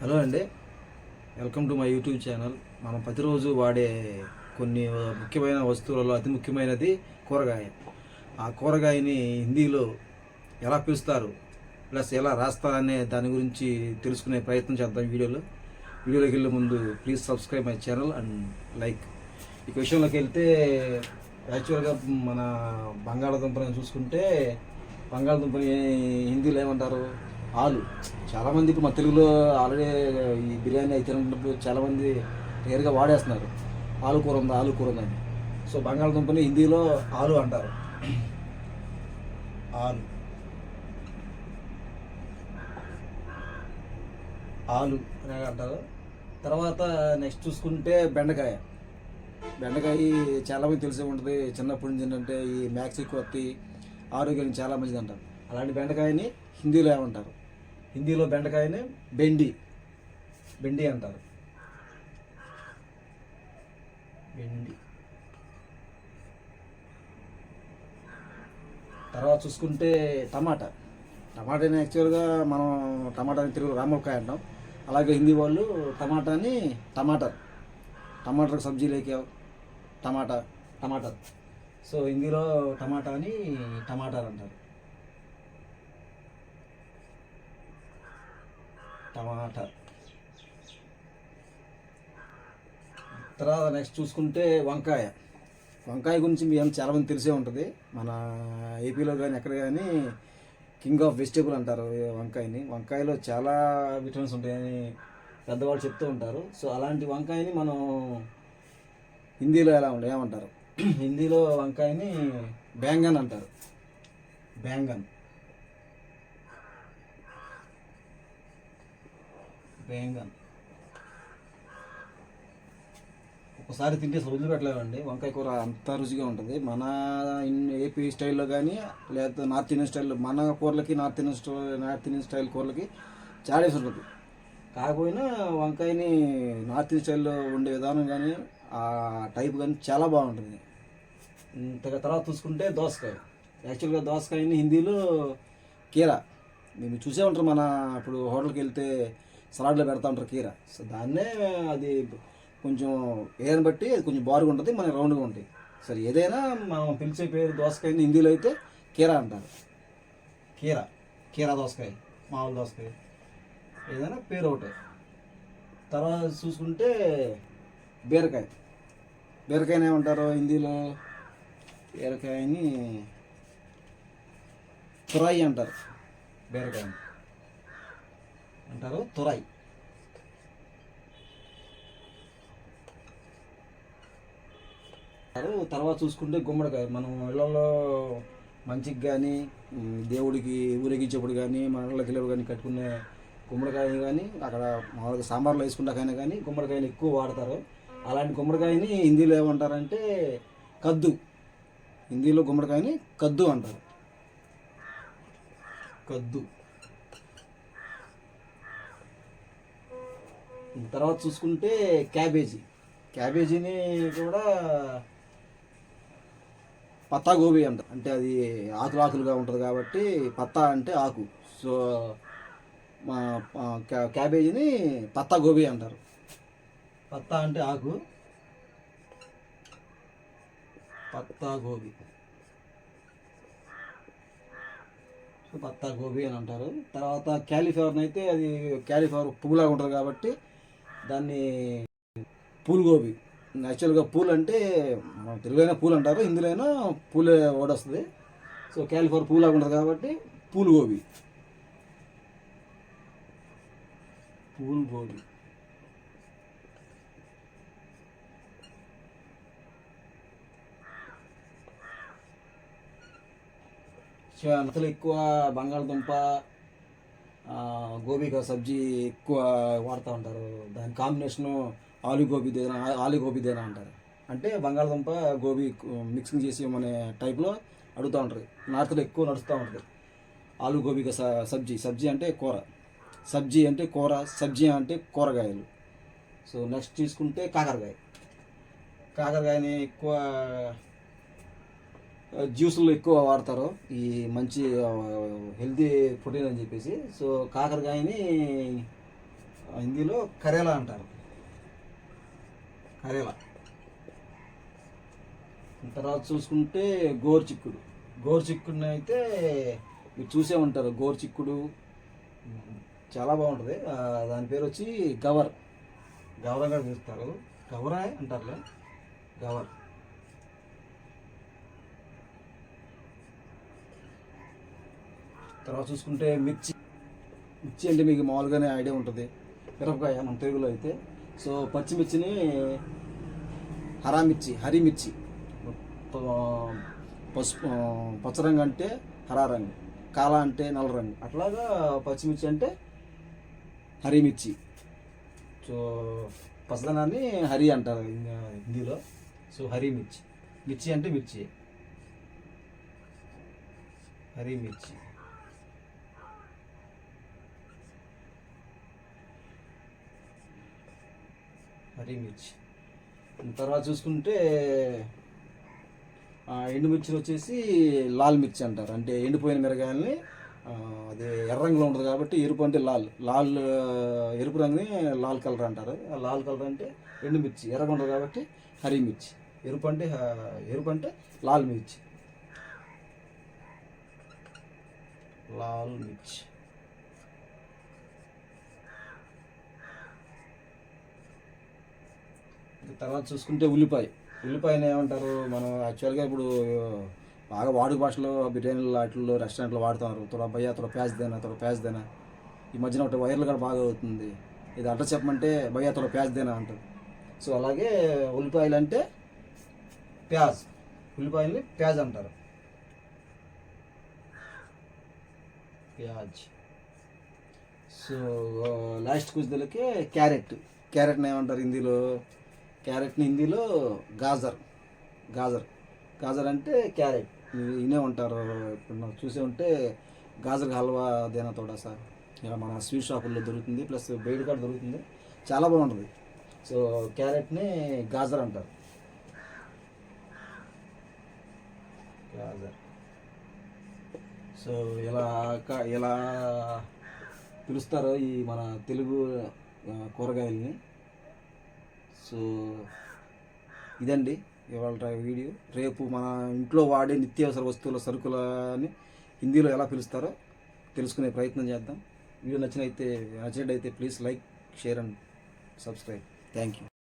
Hello అండి, welcome to my YouTube channel. మనం ప్రతిరోజు వాడే కొన్ని ముఖ్యమైన వస్తువులలో అతి ముఖ్యమైనది కూరగాయ. ఆ కూరగాయని హిందీలో ఎలా పిలుస్తారు ప్లస్ ఎలా రాస్తారనే దాని గురించి తెలుసుకునే ప్రయత్నం చేద్దాం వీడియోలోకి వెళ్ళే ముందు please subscribe my channel and like. ఈ విషయంలోకి వెళ్తే యాక్చువల్గా మన బంగాళాదుంపని చూసుకుంటే బంగాళాదుంపని హిందీలో ఏమంటారు? ఆలు. చాలామంది ఇప్పుడు మన తెలుగులో ఆల్రెడీ ఈ బిర్యానీ అయితే తినప్పుడు చాలామంది నేరుగా వాడేస్తున్నారు, ఆలు కూర ఉందా ఆలు కూర ఉందని. సో బంగాళదుంపని హిందీలో ఆలు అంటారు. ఆలు ఆలు అని అంటారు. తర్వాత నెక్స్ట్ చూసుకుంటే బెండకాయ. చాలామంది తెలిసే ఉంటుంది, చిన్నప్పటి నుంచి ఏంటంటే ఈ మ్యాక్స్ ఎక్కువ ఆరోగ్యానికి చాలా మంచిది అంటారు. అలాంటి బెండకాయని హిందీలో ఏమంటారు? హిందీలో బెండకాయని బెండి అంటారు. బెండి. తర్వాత చూసుకుంటే టమాటాని యాక్చువల్గా మనం టమాటాని తెలుగు రామకాయ అంటాం. అలాగే హిందీ వాళ్ళు టమాటర్ సబ్జీ లేకే టమాటర్. సో హిందీలో టమాటాని టమాటాలు అంటారు. టమాటా. తర్వాత నెక్స్ట్ చూసుకుంటే వంకాయ గురించి మేము చాలామంది తెలిసే ఉంటుంది. మన ఏపీలో కానీ ఎక్కడ కానీ కింగ్ ఆఫ్ వెజిటేబుల్ అంటారు వంకాయలో చాలా విటమిన్స్ ఉంటాయని పెద్దవాళ్ళు చెప్తూ ఉంటారు. సో అలాంటి వంకాయని మనం హిందీలో ఏమంటారు? హిందీలో వంకాయని బ్యాంగన్ అంటారు. బ్యాంగన్. ఒకసారి తింటే అసలు వదిలిపెట్టలేమండి. వంకాయ కూర అంత రుచిగా ఉంటుంది. మన ఏపీ స్టైల్లో కానీ లేదా నార్త్ ఇండియన్ స్టైల్లో మన కూరలకి నార్త్ ఇండియన్ స్టైల్ కూరలకి చాలా డిఫరెంట్ ఉంటుంది. కాకపోయినా వంకాయని నార్త్ ఇండియన్ స్టైల్లో ఉండే విధానం కానీ ఆ టైప్ కానీ చాలా బాగుంటుంది. తర్వాత చూసుకుంటే దోసకాయ. యాక్చువల్గా దోసకాయని హిందీలో కీరా. మీరు చూసే ఉంటారు, మన ఇప్పుడు హోటల్కి వెళ్తే సలాడ్లో పెడతా ఉంటారు కీర. సో దాన్నే అది కొంచెం ఏదని బట్టి అది కొంచెం బారుగా ఉంటుంది, మన రౌండ్గా ఉంటుంది. సరే ఏదైనా మనం పిలిచే పేరు దోసకాయని హిందీలో అయితే కీరా అంటారు. కీరా దోసకాయ, మామూలు దోసకాయ, ఏదైనా పేరు ఒకటి. తర్వాత చూసుకుంటే బీరకాయని ఏమంటారు హిందీలో? బీరకాయని తురాయి అంటారు. బీరకాయని అంటారు తురాయి. తర్వాత చూసుకుంటే గుమ్మడికాయ. మనం ఇళ్ళల్లో మంచికి కానీ దేవుడికి ఊరేగించేప్పుడు కానీ మన ఇళ్ళకి వెళ్ళేప్పుడు కానీ కట్టుకునే గుమ్మడికాయ కానీ అక్కడ మామూలుగా సాంబార్లో వేసుకుంటాకైనా కానీ గుమ్మడికాయని ఎక్కువ వాడతారు. అలాంటి గుమ్మడికాయని హిందీలో ఏమంటారంటే కద్దు. హిందీలో గుమ్మడికాయని కద్దు అంటారు. కద్దు. తర్వాత చూసుకుంటే క్యాబేజీని కూడా పత్తా గోబీ అంటారు. అంటే అది ఆకులుగా ఉంటుంది కాబట్టి పత్తా అంటే ఆకు. సో మా క్యాబేజీని పత్తా గోబీ అంటారు. పత్తా అంటే ఆకు, పత్తా గోబీ అని అంటారు. తర్వాత క్యాలీఫ్లవర్ని అయితే అది క్యాలీఫ్లవర్ పువ్వులాగా ఉంటుంది కాబట్టి దాన్ని పూల్ గోబీ. యాక్చువల్గా పూల్ అంటే మన తెలుగులో పూలు అంటారు, హిందీలో పూలే వర్డ్ వస్తుంది. సో క్యాలీఫ్లవర్ పూలాగా ఉంటుంది కాబట్టి పూల్ గోబీ. అసలు ఎక్కువ బంగాళదుంప గోబీ కా సబ్జీ ఎక్కువ వాడుతూ ఉంటారు. దాని కాంబినేషను ఆలు గోబీ దేనా అంటారు. అంటే బంగాళదుంప గోబీ మిక్సింగ్ చేసి మన టైప్లో అడుగుతూ ఉంటారు. నార్త్లో ఎక్కువ నడుస్తూ ఉంటుంది ఆలు గోబీ కా సబ్జీ అంటే కూర, సబ్జీ అంటే కూరగాయలు. సో నెక్స్ట్ తీసుకుంటే కాకరకాయని ఎక్కువ జ్యూసులు ఎక్కువ వాడతారు, ఈ మంచి హెల్తీ ప్రోటీన్ అని చెప్పేసి. సో కాకరకాయని హిందీలో కరేలా అంటారు, కరేలా. తర్వాత చూసుకుంటే గోరుచిక్కుడు. గోరుచిక్కుడుని అయితే మీరు చూసే ఉంటారు. గోరుచిక్కుడు చాలా బాగుంటుంది. దాని పేరు వచ్చి గవర్, గవరగా పిలుస్తారు, గవరా అంటారులే, గవర్. తర్వాత చూసుకుంటే మిర్చి. మిర్చి అంటే మీకు మామూలుగానే ఐడియా ఉంటుంది, మిరపకాయ మన తెలుగులో అయితే. సో పచ్చిమిర్చిని హరిమిర్చి, పసుపు పచ్చ రంగు అంటే హరా రంగు, కాలా అంటే నల్ల రంగు, అట్లాగా పచ్చిమిర్చి అంటే హరిమిర్చి. సో పచ్చదనాన్ని హరి అంటారు హిందీలో. సో హరిమిర్చి, మిర్చి అంటే మిర్చి, హరిమిర్చి. హరిమిర్చి. తర్వాత చూసుకుంటే ఎండుమిర్చిని వచ్చేసి లాల్ మిర్చి అంటారు. అంటే ఎండిపోయిన మిరగాయలని అది ఎర్ర రంగులో ఉంటుంది కాబట్టి ఎరుపు అంటే లాల్ ఎరుపు రంగుని లాల్ కలర్ అంటారు. ఆ లాల్ కలర్ అంటే ఎండుమిర్చి, ఎర్రగా ఉంటుంది కాబట్టి హరిమిర్చి. ఎరుపు అంటే లాల్ మిర్చి, లాల్ మిర్చి. తర్వాత చూసుకుంటే ఉల్లిపాయని ఏమంటారు మనం యాక్చువల్గా ఇప్పుడు బాగా వాడుక భాషలో బిర్యానీలు వాటిల్లో రెస్టారెంట్లో వాడుతున్నారు. త్వర భయ్యా త్వర ప్యాజ్ దేనా. ఈ మధ్యన ఒకటి వైరల్ కూడా బాగా అవుతుంది, ఇది అడ్రస్ చెప్పమంటే భయ్యా త్వర ప్యాజ్ దేనా అంటారు. సో అలాగే ఉల్లిపాయలు అంటే ప్యాజ్, ఉల్లిపాయల్ని ప్యాజ్ అంటారు, ప్యాజ్. సో లాస్ట్ కుదిలకే క్యారెట్ని ఏమంటారు హిందీలో? క్యారెట్ని హిందీలో గాజర్ అంటే క్యారెట్. ఇనే ఉంటారు, ఇప్పుడు నాకు చూసే ఉంటే గాజర్ హల్వా దేనా తోడా సార్, ఇలా మన స్వీట్ షాపుల్లో దొరుకుతుంది, ప్లస్ బయట కూడా దొరుకుతుంది, చాలా బాగుంటుంది. సో క్యారెట్ని గాజర్ అంటారు, గాజర్. సో ఇలా పిలుస్తారు ఈ మన తెలుగు కూరగాయలని. సో ఇదండి ఇవాళ వీడియో. రేపు మన ఇంట్లో వాడే నిత్యావసర వస్తువుల సరుకులని హిందీలో ఎలా పిలుస్తారో తెలుసుకునే ప్రయత్నం చేద్దాం. వీడియో నచ్చినట్టయితే please like, share and subscribe. Thank you.